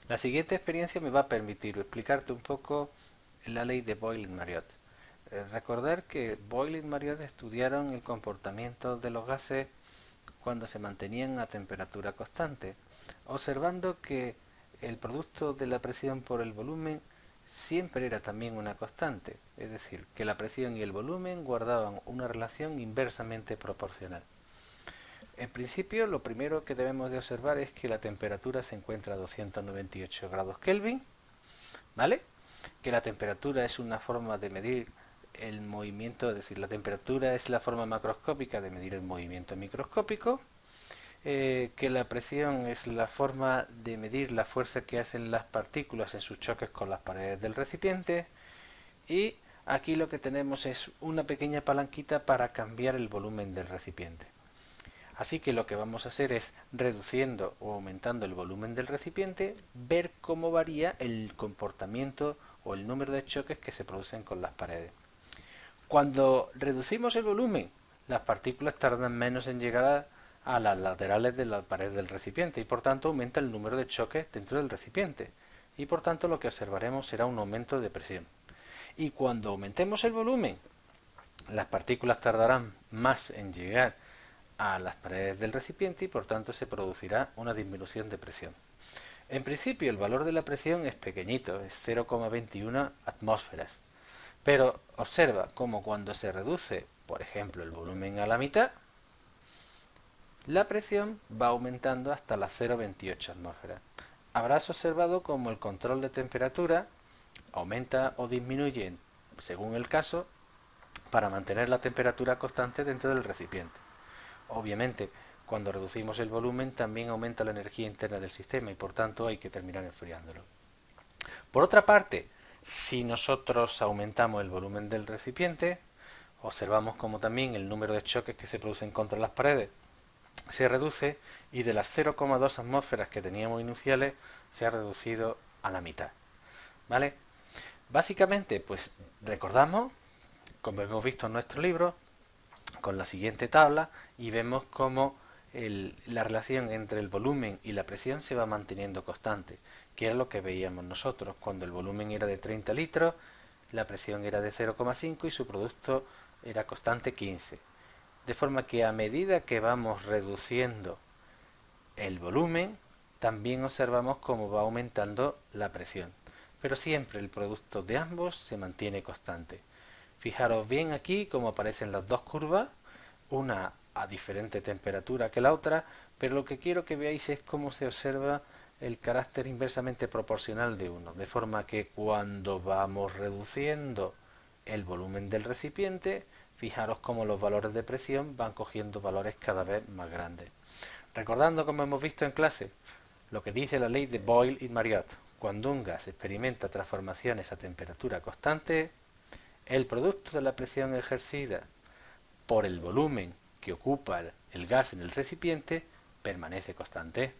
La siguiente experiencia me va a permitir explicarte un poco la ley de Boyle-Mariotte. Recordar que Boyle y Mariotte estudiaron el comportamiento de los gases cuando se mantenían a temperatura constante, observando que el producto de la presión por el volumen siempre era también una constante, es decir, que la presión y el volumen guardaban una relación inversamente proporcional. En principio, lo primero que debemos de observar es que la temperatura se encuentra a 298 grados Kelvin, ¿vale? Que la temperatura es una forma de medir el movimiento, es decir, la temperatura es la forma macroscópica de medir el movimiento microscópico, que la presión es la forma de medir la fuerza que hacen las partículas en sus choques con las paredes del recipiente, y aquí lo que tenemos es una pequeña palanquita para cambiar el volumen del recipiente. Así que lo que vamos a hacer es, reduciendo o aumentando el volumen del recipiente, ver cómo varía el comportamiento o el número de choques que se producen con las paredes. Cuando reducimos el volumen, las partículas tardan menos en llegar a las laterales de la pared del recipiente y por tanto aumenta el número de choques dentro del recipiente y por tanto lo que observaremos será un aumento de presión. Y cuando aumentemos el volumen, las partículas tardarán más en llegar a las paredes del recipiente y por tanto se producirá una disminución de presión. En principio el valor de la presión es pequeñito, es 0,21 atmósferas, pero observa cómo cuando se reduce, por ejemplo, el volumen a la mitad, la presión va aumentando hasta las 0,28 atmósferas. Habrás observado cómo el control de temperatura aumenta o disminuye según el caso para mantener la temperatura constante dentro del recipiente. Obviamente, cuando reducimos el volumen también aumenta la energía interna del sistema y por tanto hay que terminar enfriándolo. Por otra parte, si nosotros aumentamos el volumen del recipiente, observamos como también el número de choques que se producen contra las paredes se reduce y de las 0,2 atmósferas que teníamos iniciales se ha reducido a la mitad. ¿Vale? Básicamente, pues recordamos, como hemos visto en nuestro libro, con la siguiente tabla y vemos cómo la relación entre el volumen y la presión se va manteniendo constante, que era lo que veíamos nosotros. Cuando el volumen era de 30 litros, la presión era de 0,5 y su producto era constante 15. De forma que a medida que vamos reduciendo el volumen, también observamos cómo va aumentando la presión. Pero siempre el producto de ambos se mantiene constante. Fijaros bien aquí cómo aparecen las dos curvas, una a diferente temperatura que la otra, pero lo que quiero que veáis es cómo se observa el carácter inversamente proporcional de uno, de forma que cuando vamos reduciendo el volumen del recipiente, fijaros cómo los valores de presión van cogiendo valores cada vez más grandes. Recordando, como hemos visto en clase, lo que dice la ley de Boyle y Mariotte, cuando un gas experimenta transformaciones a temperatura constante, el producto de la presión ejercida por el volumen que ocupa el gas en el recipiente permanece constante.